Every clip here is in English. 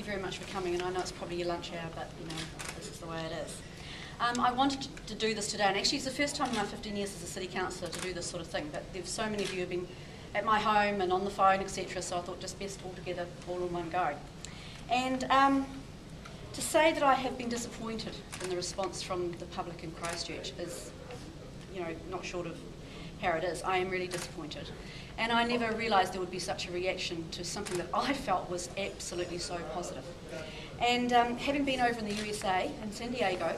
very much for coming, and I know it's probably your lunch hour, but you know, this is the way it is. I wanted to do this today, and actually it's the first time in my 15 years as a City Councillor to do this sort of thing, but there's so many of you have been at my home and on the phone, etc., so I thought just best all together, all in one go. And to say that I have been disappointed in the response from the public in Christchurch is, you know, not short of how it is. I am really disappointed. And I never realised there would be such a reaction to something that I felt was absolutely so positive. And having been over in the USA, in San Diego,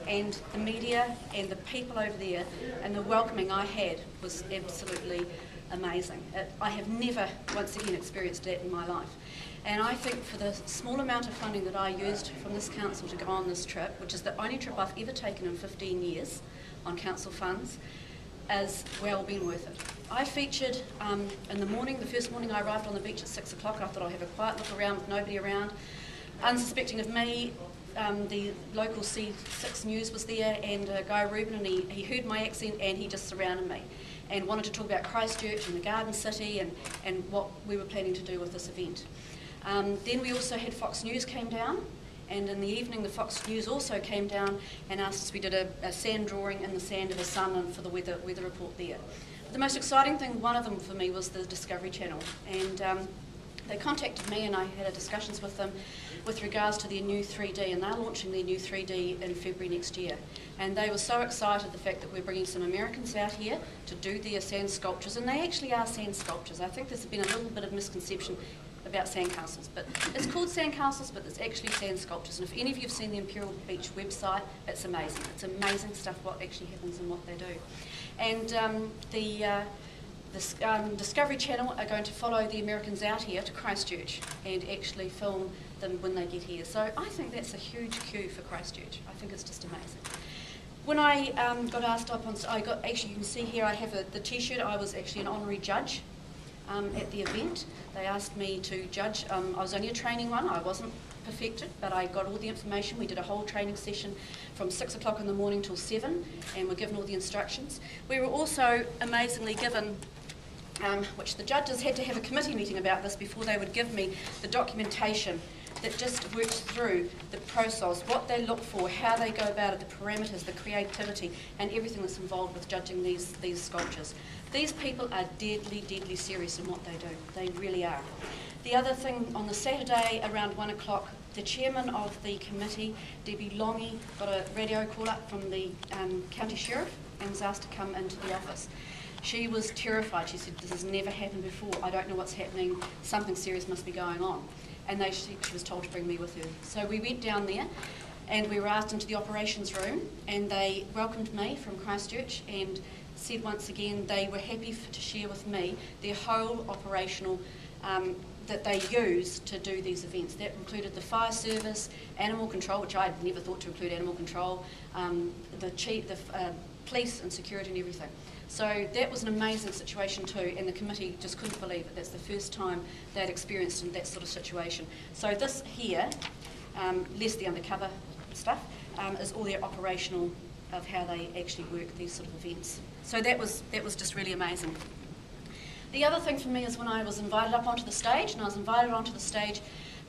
and the media and the people over there and the welcoming I had was absolutely amazing. I have never, once again, experienced that in my life. And I think for the small amount of funding that I used from this council to go on this trip, which is the only trip I've ever taken in 15 years on council funds, has well been worth it. I featured in the morning, the first morning I arrived on the beach at 6 o'clock, and I thought I'd have a quiet look around with nobody around. Unsuspecting of me, the local C6 News was there, and Guy Rubin, and he heard my accent and he just surrounded me and wanted to talk about Christchurch and the Garden City and what we were planning to do with this event. Then we also had Fox News came down, and in the evening the Fox News also came down and asked us, we did a sand drawing in the sand of the sun and for the weather report there. But the most exciting thing, one of them for me, was the Discovery Channel, and they contacted me and I had discussions with them with regards to their new 3D, and they're launching their new 3D in February next year. And they were so excited the fact that we're bringing some Americans out here to do their sand sculptures, and they actually are sand sculptures. I think there's been a little bit of misconception about sandcastles, but it's called sandcastles, but it's actually sand sculptures. And if any of you have seen the Imperial Beach website, it's amazing. It's amazing stuff what actually happens and what they do. And the Discovery Channel are going to follow the Americans out here to Christchurch and actually film them when they get here. So I think that's a huge coup for Christchurch. I think it's just amazing. When I got asked up on, actually you can see here I have the t-shirt. I was actually an honorary judge at the event. They asked me to judge. I was only a training one. I wasn't perfected, but I got all the information. We did a whole training session from 6 o'clock in the morning till 7, and were given all the instructions. We were also amazingly given, which the judges had to have a committee meeting about this before they would give me the documentation that just works through the process, what they look for, how they go about it, the parameters, the creativity, and everything that's involved with judging these sculptures. These people are deadly, deadly serious in what they do. They really are. The other thing, on the Saturday around 1 o'clock, the chairman of the committee, Debbie Longy, got a radio call up from the County Sheriff and was asked to come into the office. She was terrified. She said, this has never happened before. I don't know what's happening. Something serious must be going on. And she was told to bring me with her. So we went down there and we were asked into the operations room, and they welcomed me from Christchurch and said once again they were happy to share with me their whole operational that they use to do these events. That included the fire service, animal control, which I had never thought to include animal control, the police and security and everything. So that was an amazing situation too, and the committee just couldn't believe it. That's the first time they'd experienced in that sort of situation. So this here, less the undercover stuff, is all their operational of how they actually work these sort of events. So that was just really amazing. The other thing for me is when I was invited up onto the stage, and I was invited onto the stage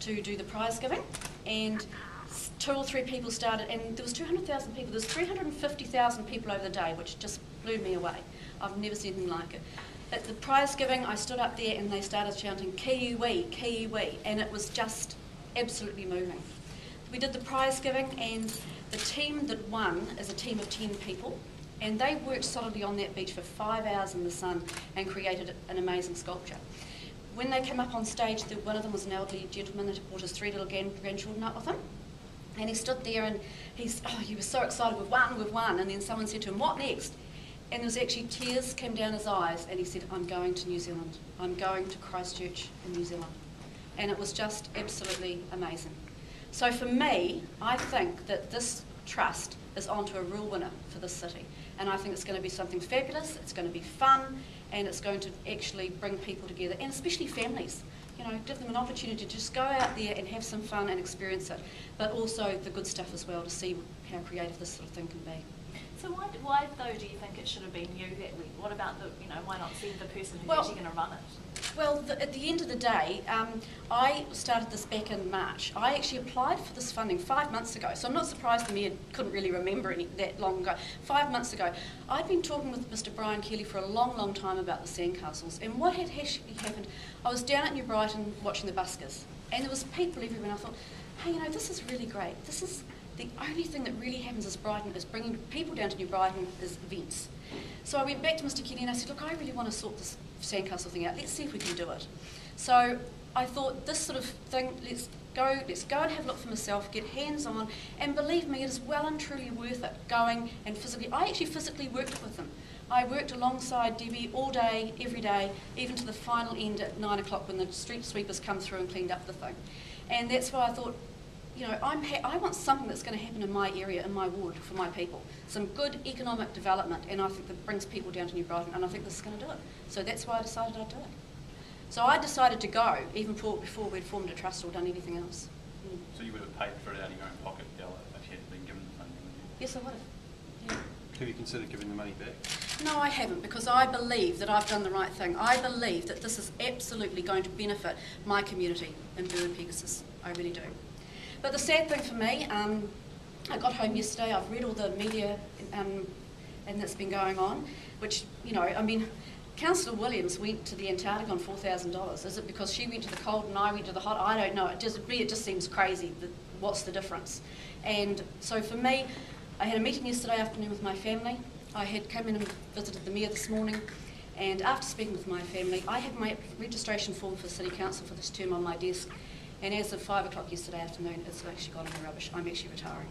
to do the prize giving, and 2 or 3 people started, and there was 200,000 people. There's 350,000 people over the day, which just blew me away. I've never seen anything like it. At the prize giving, I stood up there and they started shouting, Kiwi, Kiwi, and it was just absolutely moving. We did the prize giving, and the team that won is a team of 10 people, and they worked solidly on that beach for 5 hours in the sun and created an amazing sculpture. When they came up on stage, one of them was an elderly gentleman that brought his 3 little grandchildren up with him. And he stood there and he was so excited, we've won, and then someone said to him, what next? And there was actually tears came down his eyes, and he said, I'm going to New Zealand. I'm going to Christchurch in New Zealand. And it was just absolutely amazing. So for me, I think that this trust is onto a real winner for this city. And I think it's going to be something fabulous, it's going to be fun, and it's going to actually bring people together, and especially families. You know, give them an opportunity to just go out there and have some fun and experience it, but also the good stuff as well, to see how creative this sort of thing can be. So why though do you think it should have been you that week? What about why not send the person who's actually going to run it? Well, at the end of the day, I started this back in March. I actually applied for this funding 5 months ago, so I'm not surprised the Mayor couldn't really remember that long ago. 5 months ago, I'd been talking with Mr Brian Kelly for a long, long time about the sandcastles, and what had actually happened, I was down at New Brighton watching the buskers, and there was people everywhere, and I thought, hey, you know, this is really great. This is the only thing that really happens is Brighton is bringing people down to New Brighton is events. So I went back to Mr Kelly and I said, look, I really want to sort this sandcastle thing out. Let's see if we can do it. So I thought this sort of thing, let's go and have a look for myself, get hands-on, and believe me, it is well and truly worth it going and physically. I actually physically worked with them. I worked alongside Debbie all day, every day, even to the final end at 9 o'clock when the street sweepers come through and cleaned up the thing. And that's why I thought, you know, I want something that's going to happen in my area, in my ward, for my people. Some good economic development, and I think that brings people down to New Brighton, and I think this is going to do it. So that's why I decided I'd do it. So I decided to go, even before we'd formed a trust or done anything else. So you would have paid for it out of your own pocket, Gail, if you hadn't been given the funding, would you? Yes, I would have. Yeah. Have you considered giving the money back? No, I haven't, because I believe that I've done the right thing. I believe that this is absolutely going to benefit my community in Burwood-Pegasus. I really do. But the sad thing for me, I got home yesterday, I've read all the media and that's been going on, which, you know, I mean, Councillor Williams went to the Antarctic on $4,000. Is it because she went to the cold and I went to the hot? I don't know. It just seems crazy. What's the difference? And so for me, I had a meeting yesterday afternoon with my family. I had come in and visited the Mayor this morning, and after speaking with my family, I have my registration form for City Council for this term on my desk. And as of 5 o'clock yesterday afternoon, it's actually gone in the rubbish. I'm actually retiring.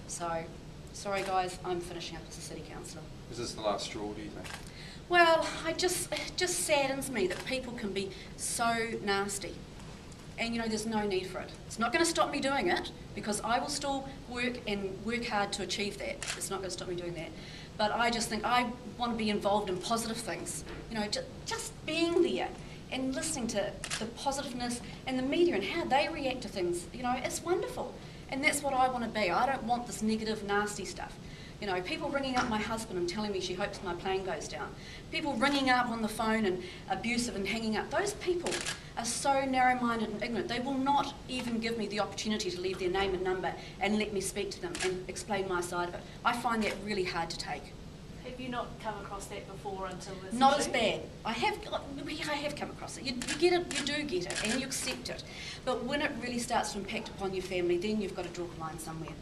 So, sorry guys, I'm finishing up as a city councillor. Is this the last straw, do you think? Well, it just saddens me that people can be so nasty. And you know, there's no need for it. It's not going to stop me doing it, because I will still work hard to achieve that. It's not going to stop me doing that. But I just think I want to be involved in positive things. You know, just being there and listening to the positiveness and the media and how they react to things, you know, it's wonderful. And that's what I want to be. I don't want this negative, nasty stuff. You know, people ringing up my husband and telling me she hopes my plane goes down. People ringing up on the phone and abusive and hanging up. Those people are so narrow-minded and ignorant. They will not even give me the opportunity to leave their name and number and let me speak to them and explain my side of it. I find that really hard to take. Have you not come across that before until this issue? Not as bad. I have come across it. You get it, you do get it, and you accept it. But when it really starts to impact upon your family, then you've got to draw a line somewhere.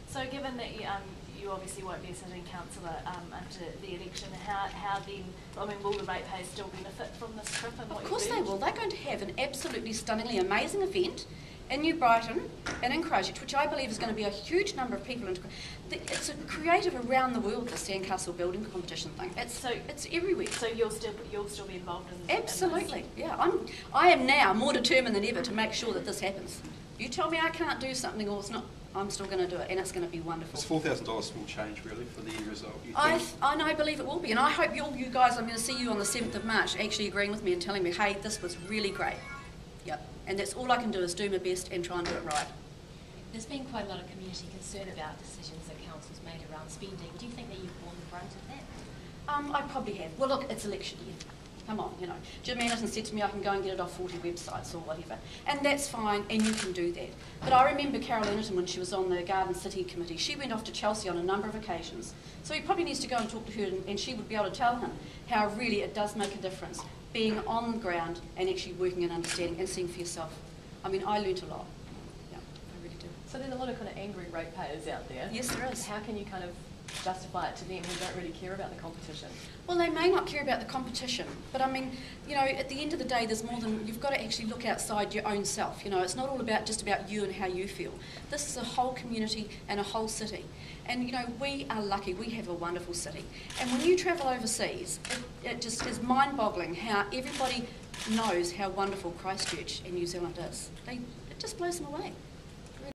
So given that you obviously won't be a sitting councillor after the election, how then, I mean, will the ratepayers still benefit from this trip and what Of course you they will. They're going to have an absolutely stunningly amazing event in New Brighton and in Christchurch, which I believe is going to be a huge number of people. It's a creative around the world, the sandcastle building competition thing. It's everywhere. So you'll still be involved in Absolutely, yeah. I am now more determined than ever to make sure that this happens. You tell me I can't do something or it's not, I'm still going to do it, and it's going to be wonderful. Is $4,000 small change really for the end result, you think? I believe it will be, and I hope you guys, I'm going to see you on the 7th of March actually agreeing with me and telling me, hey, this was really great. Yep. And that's all I can do is do my best and try and do it right. There's been quite a lot of community concern about decisions that council's made around spending. Do you think that you've borne the brunt of that? I probably have. Well, look, it's election year. Come on, you know. Jim Anderson said to me I can go and get it off 40 websites or whatever. And that's fine, and you can do that. But I remember Carol Anderton when she was on the Garden City Committee. She went off to Chelsea on a number of occasions. So he probably needs to go and talk to her, and she would be able to tell him how really it does make a difference, being on the ground and actually working and understanding and seeing for yourself. I mean, I learnt a lot. Yeah, I really do. So there's a lot of kind of angry ratepayers out there. Yes, there is. How can you kind of justify it to them who don't really care about the competition? Well, they may not care about the competition, but I mean, you know, at the end of the day, there's more than, you've got to actually look outside your own self. You know, it's not all about just about you and how you feel. This is a whole community and a whole city. And, you know, we are lucky. We have a wonderful city. And when you travel overseas, it just is mind-boggling how everybody knows how wonderful Christchurch in New Zealand is. It just blows them away.